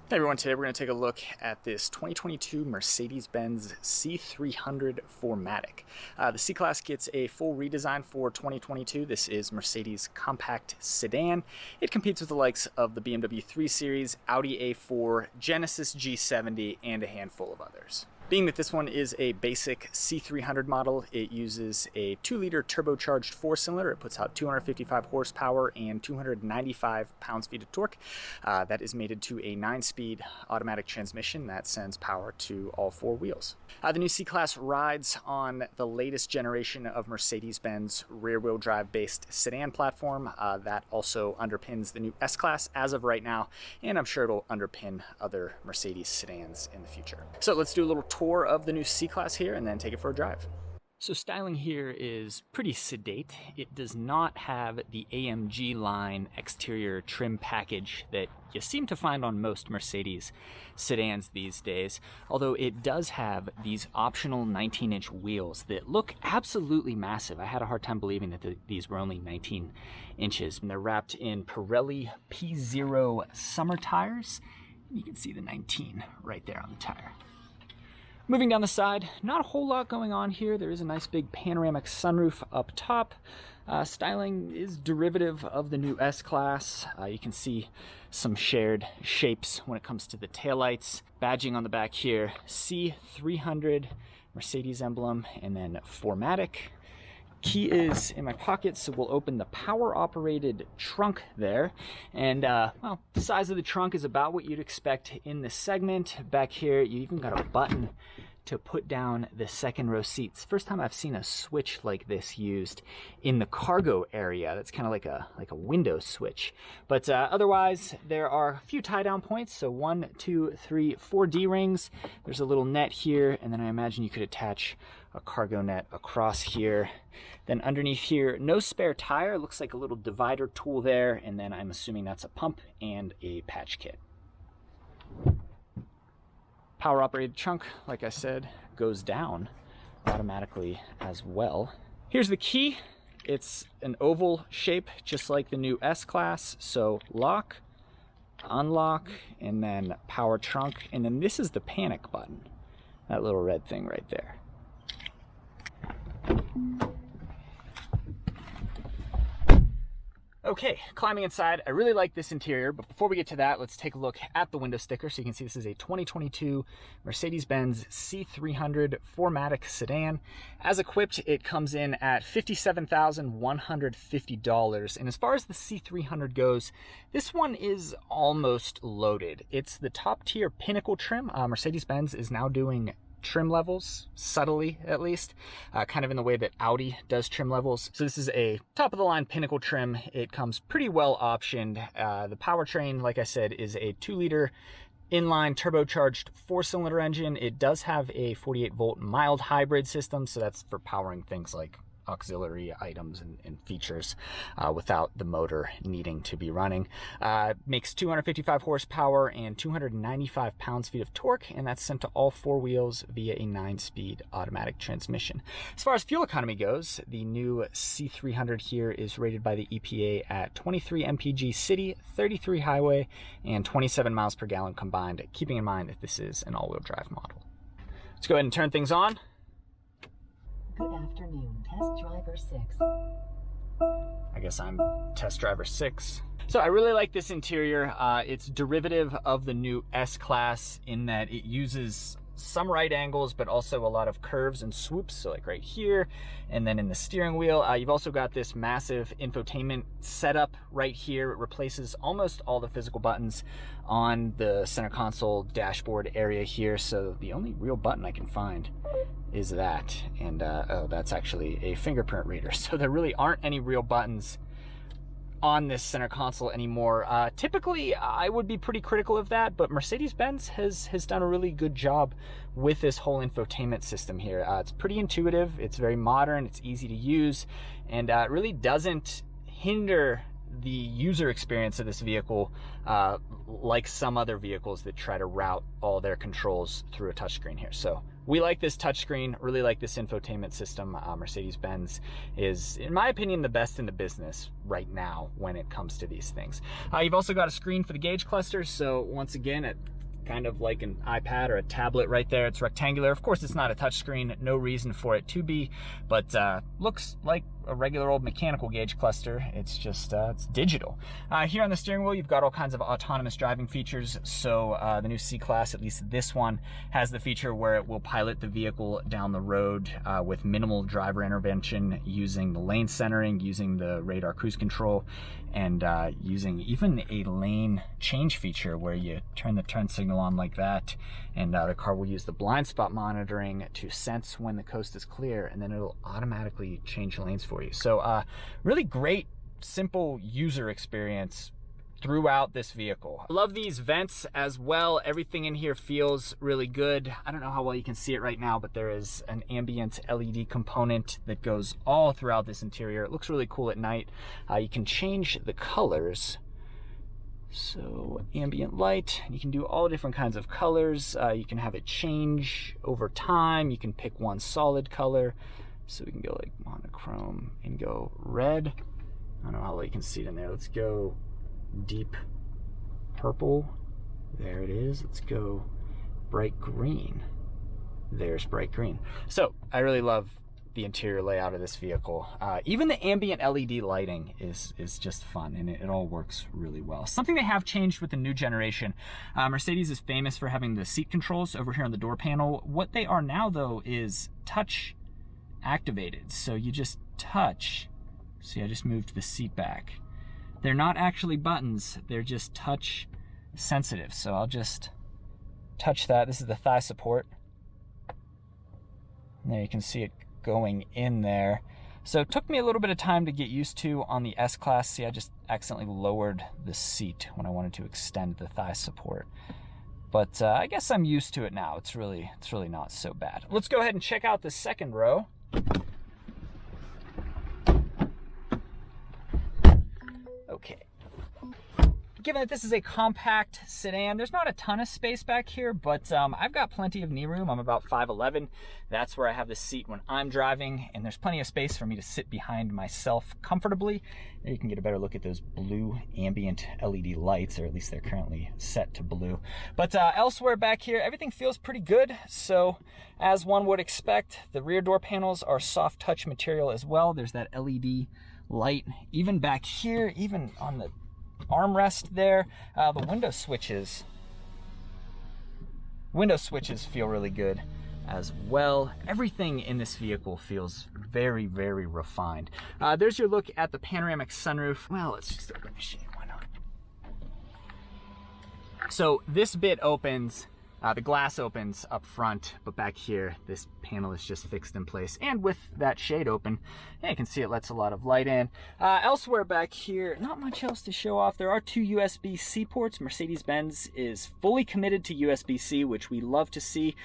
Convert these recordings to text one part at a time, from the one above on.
Hey everyone, today we're going to take a look at this 2022 Mercedes-Benz C300 4MATIC. The C-Class gets a full redesign for 2022. This is Mercedes' compact sedan. It competes with the likes of the BMW 3 Series, Audi A4, Genesis G70, and a handful of others. Being that this one is a basic C300 model, it uses a 2-liter turbocharged 4-cylinder. It puts out 255 horsepower and 295 pounds-feet of torque. That is mated to a 9-speed automatic transmission that sends power to all 4 wheels. The new C-Class rides on the latest generation of Mercedes-Benz rear-wheel drive-based sedan platform. That also underpins the new S-Class as of right now, and I'm sure it'll underpin other Mercedes sedans in the future. So let's do a little tour of the new C-Class here and then take it for a drive. So styling here is pretty sedate. It does not have the AMG line exterior trim package that you seem to find on most Mercedes sedans these days, although it does have these optional 19-inch wheels that look absolutely massive. I had a hard time believing that these were only 19 inches. And they're wrapped in Pirelli P0 summer tires. You can see the 19 right there on the tire. Moving down the side, not a whole lot going on here. There is a nice big panoramic sunroof up top. Styling is derivative of the new S-Class. You can see some shared shapes when it comes to the taillights. Badging on the back here, C300 Mercedes emblem, and then 4MATIC. Key is in my pocket, so we'll open the power-operated trunk there. And, well, the size of the trunk is about what you'd expect in this segment. Back here, you even got a button to put down the second row seats. First time I've seen a switch like this used in the cargo area. That's kind of like a window switch. But otherwise, there are a few tie-down points. So 1, 2, 3, 4 D-rings. There's a little net here, and then I imagine you could attach a cargo net across here. Then underneath here, no spare tire. Looks like a little divider tool there, and then I'm assuming that's a pump and a patch kit. Power operated trunk, like I said, goes down automatically as well. Here's the key. It's an oval shape, just like the new S-Class. So lock, unlock, and then power trunk. And then this is the panic button, that little red thing right there. Okay, climbing inside, I really like this interior, but before we get to that, let's take a look at the window sticker. So you can see this is a 2022 Mercedes-Benz C300 4MATIC sedan. As equipped, it comes in at $57,150. And as far as the C300 goes, this one is almost loaded. It's the top tier pinnacle trim. Mercedes-Benz is now doing trim levels, subtly at least, kind of in the way that Audi does trim levels. So this is a top of the line pinnacle trim. It comes pretty well optioned. The powertrain, like I said, is a 2-liter inline turbocharged 4-cylinder engine. It does have a 48-volt mild hybrid system, so that's for powering things like auxiliary items and features without the motor needing to be running. Makes 255 horsepower and 295 pounds-feet of torque, and that's sent to all 4 wheels via a 9-speed automatic transmission. As far as fuel economy goes, the new C300 here is rated by the EPA at 23 mpg city, 33 highway, and 27 miles per gallon combined, keeping in mind that this is an all-wheel drive model. Let's go ahead and turn things on. Good afternoon, test driver 6. I guess I'm test driver 6. So I really like this interior. It's derivative of the new S-Class in that it uses some right angles, but also a lot of curves and swoops. So like right here, and then in the steering wheel, you've also got this massive infotainment setup right here. It replaces almost all the physical buttons on the center console dashboard area here. So the only real button I can find is that, and oh, that's actually a fingerprint reader. So there really aren't any real buttons on this center console anymore. Typically, I would be pretty critical of that, but Mercedes-Benz has done a really good job with this whole infotainment system here. It's pretty intuitive, it's very modern, it's easy to use, and it really doesn't hinder the user experience of this vehicle like some other vehicles that try to route all their controls through a touchscreen here. So we like this touchscreen, really like this infotainment system. Mercedes-Benz is, in my opinion, the best in the business right now when it comes to these things. You've also got a screen for the gauge clusters. So once again, at kind of like an iPad or a tablet right there. It's rectangular. Of course, it's not a touchscreen, no reason for it to be, but looks like a regular old mechanical gauge cluster. It's just, it's digital. Here on the steering wheel, you've got all kinds of autonomous driving features. So the new C-Class, at least this one, has the feature where it will pilot the vehicle down the road with minimal driver intervention, using the lane centering, using the radar cruise control, and using even a lane change feature where you turn the turn signal on like that, and the car will use the blind spot monitoring to sense when the coast is clear, and then it'll automatically change lanes for you. So really great, simple user experience throughout this vehicle. I love these vents as well. Everything in here feels really good. I don't know how well you can see it right now, but there is an ambient LED component that goes all throughout this interior. It looks really cool at night. You can change the colors. So ambient light, you can do all different kinds of colors. You can have it change over time. You can pick one solid color. So we can go like monochrome and go red. I don't know how well you can see it in there. Let's go deep purple. There it is. Let's go bright green. There's bright green. So I really love the interior layout of this vehicle. Even the ambient LED lighting is just fun, and it all works really well. Something they have changed with the new generation, Mercedes is famous for having the seat controls over here on the door panel. What they are now though is touch activated. So you just touch. See, I just moved the seat back. They're not actually buttons, they're just touch sensitive. So I'll just touch that. This is the thigh support. And there you can see it going in there. So it took me a little bit of time to get used to on the S-Class. See, I just accidentally lowered the seat when I wanted to extend the thigh support. But I guess I'm used to it now. It's really not so bad. Let's go ahead and check out the second row. Okay. Given that this is a compact sedan, there's not a ton of space back here, but I've got plenty of knee room. I'm about 5'11". That's where I have the seat when I'm driving, and there's plenty of space for me to sit behind myself comfortably. There you can get a better look at those blue ambient LED lights, or at least they're currently set to blue. But elsewhere back here, everything feels pretty good. So as one would expect, the rear door panels are soft touch material as well. There's that LED light. Even back here, even on the armrest there, the window switches feel really good as well. Everything in this vehicle feels very, very refined. There's your look at the panoramic sunroof. Well, let's just open the shade, why not? So this bit opens, the glass opens up front, but back here, this panel is just fixed in place. And with that shade open, yeah, you can see it lets a lot of light in. Elsewhere back here, not much else to show off. There are 2 USB-C ports. Mercedes-Benz is fully committed to USB-C, which we love to see.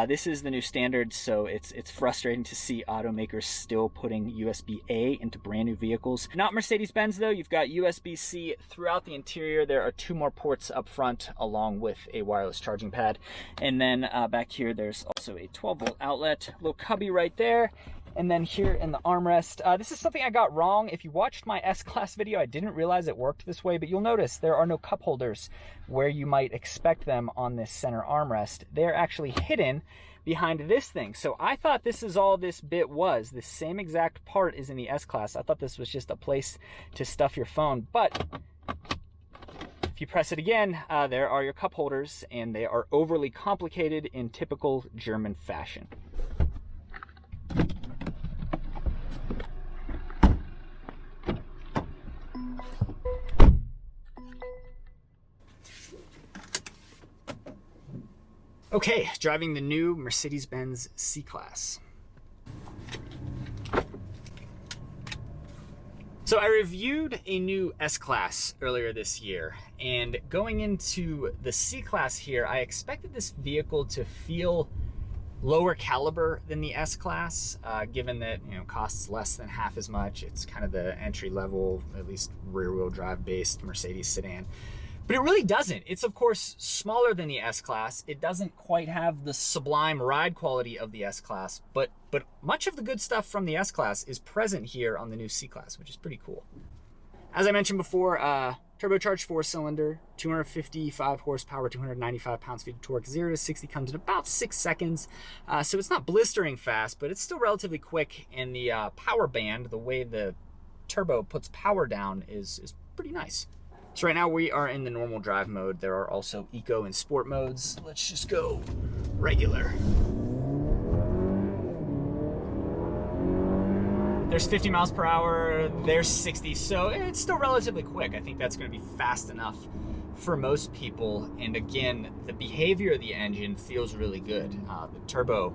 This is the new standard, so it's frustrating to see automakers still putting USB-A into brand new vehicles. Not Mercedes-Benz though. You've got USB-C throughout the interior. There are 2 more ports up front, along with a wireless charging pad. And then back here, there's also a 12-volt outlet, little cubby right there. And then here in the armrest, this is something I got wrong. If you watched my S-Class video, I didn't realize it worked this way, but you'll notice there are no cup holders where you might expect them on this center armrest. They're actually hidden behind this thing. So I thought this is all this bit was. The same exact part is in the S-Class. I thought this was just a place to stuff your phone, but if you press it again, there are your cup holders, and they are overly complicated in typical German fashion. Okay, driving the new Mercedes-Benz C-Class. So I reviewed a new S-Class earlier this year, and going into the C-Class here, I expected this vehicle to feel lower caliber than the S-Class, given that, you know, costs less than half as much. It's kind of the entry level, at least rear-wheel drive based Mercedes sedan. But it really doesn't. It's of course smaller than the S-Class. It doesn't quite have the sublime ride quality of the S-Class, but much of the good stuff from the S-Class is present here on the new C-Class, which is pretty cool. As I mentioned before, Turbocharged 4-cylinder, 255 horsepower, 295 pounds-feet of torque. 0 to 60 comes in about 6 seconds. So it's not blistering fast, but it's still relatively quick. And the power band, the way the turbo puts power down, is pretty nice. So right now we are in the normal drive mode. There are also eco and sport modes. Let's just go regular. There's 50 miles per hour, there's 60, so it's still relatively quick. I think that's going to be fast enough for most people. And again, the behavior of the engine feels really good. The turbo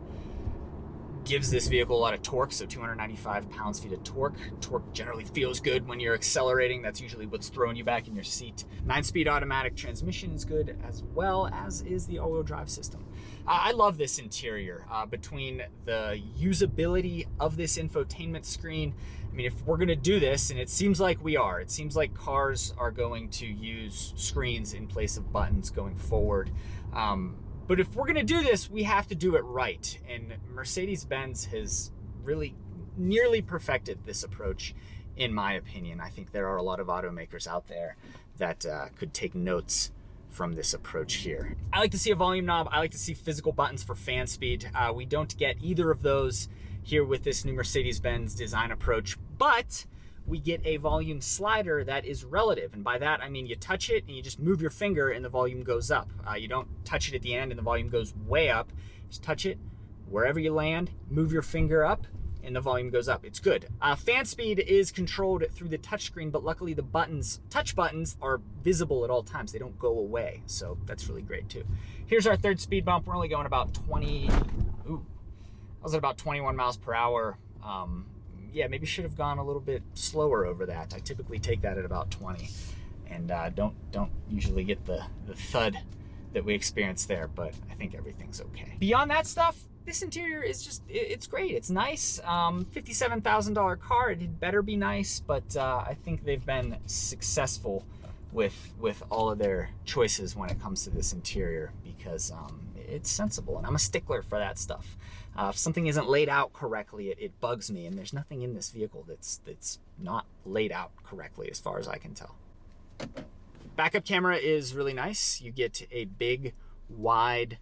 gives this vehicle a lot of torque, so 295 pounds-feet of torque. Torque generally feels good when you're accelerating. That's usually what's throwing you back in your seat. 9-speed automatic transmission is good, as well as is the all-wheel drive system. I love this interior. Between the usability of this infotainment screen, I mean, if we're gonna do this, and it seems like we are, it seems like cars are going to use screens in place of buttons going forward. But if we're gonna do this, we have to do it right. And Mercedes-Benz has really nearly perfected this approach, in my opinion. I think there are a lot of automakers out there that could take notes from this approach here. I like to see a volume knob. I like to see physical buttons for fan speed. We don't get either of those here with this new Mercedes-Benz design approach, but we get a volume slider that is relative. And by that, I mean you touch it and you just move your finger and the volume goes up. You don't touch it at the end and the volume goes way up. Just touch it wherever you land, move your finger up, and the volume goes up. It's good. Fan speed is controlled through the touchscreen, but luckily the touch buttons are visible at all times. They don't go away, so that's really great too. Here's our third speed bump. We're only going about 20, I was at about 21 miles per hour. Yeah, maybe should have gone a little bit slower over that. I typically take that at about 20, and don't usually get the thud that we experienced there, but I think everything's okay. Beyond that stuff, this interior is just, it's great. It's nice. $57,000 car, it had better be nice, but I think they've been successful with all of their choices when it comes to this interior, because it's sensible, and I'm a stickler for that stuff. If something isn't laid out correctly, it bugs me, and there's nothing in this vehicle that's not laid out correctly as far as I can tell. Backup camera is really nice. You get a big, wide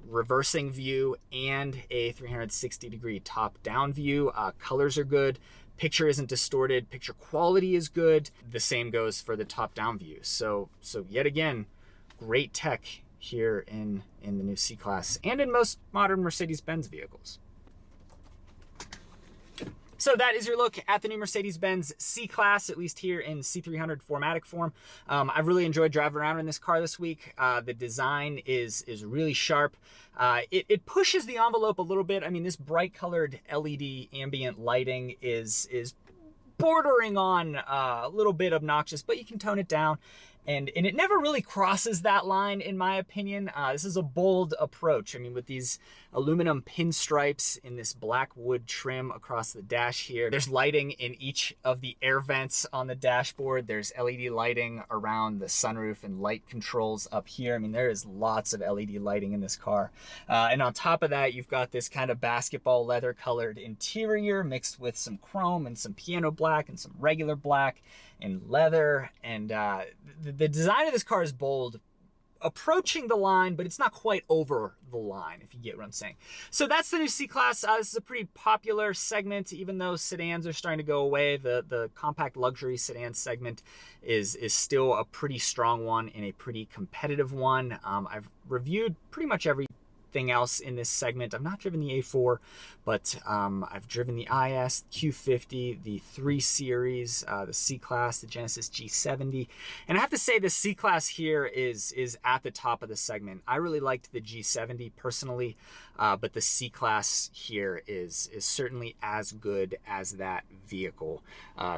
reversing view and a 360-degree top-down view. Colors are good. Picture isn't distorted. Picture quality is good. The same goes for the top-down view. So yet again, great tech here in the new C-Class and in most modern Mercedes-Benz vehicles. So that is your look at the new Mercedes-Benz C-Class, at least here in C300 4MATIC form. I've really enjoyed driving around in this car this week. The design is really sharp. It pushes the envelope a little bit. I mean, this bright colored LED ambient lighting is bordering on a little bit obnoxious, but you can tone it down. And it never really crosses that line, in my opinion. This is a bold approach. I mean, with these aluminum pinstripes in this black wood trim across the dash here. There's lighting in each of the air vents on the dashboard. There's LED lighting around the sunroof and light controls up here. I mean, there is lots of LED lighting in this car. And on top of that, you've got this kind of basketball leather colored interior mixed with some chrome and some piano black and some regular black and leather. And the design of this car is bold, approaching the line, but it's not quite over the line, if you get what I'm saying. So that's the new C-Class. This is a pretty popular segment, even though sedans are starting to go away. The compact luxury sedan segment is still a pretty strong one and a pretty competitive one. I've reviewed pretty much everything else in this segment. I've not driven the A4, but I've driven the IS, Q50, the 3 Series, the C-Class, the Genesis G70, and I have to say the C-Class here is at the top of the segment. I really liked the G70 personally, but the C-Class here is certainly as good as that vehicle,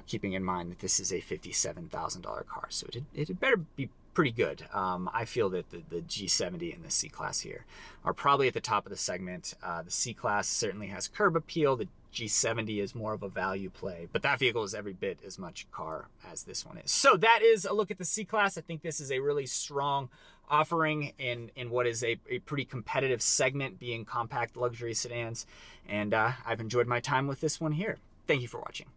keeping in mind that this is a $57,000 car, so it had better be pretty good. I feel that the G70 and the C-Class here are probably at the top of the segment. The C-Class certainly has curb appeal. The G70 is more of a value play, but that vehicle is every bit as much car as this one is. So that is a look at the C-Class. I think this is a really strong offering in what is a pretty competitive segment, being compact luxury sedans. And I've enjoyed my time with this one here. Thank you for watching.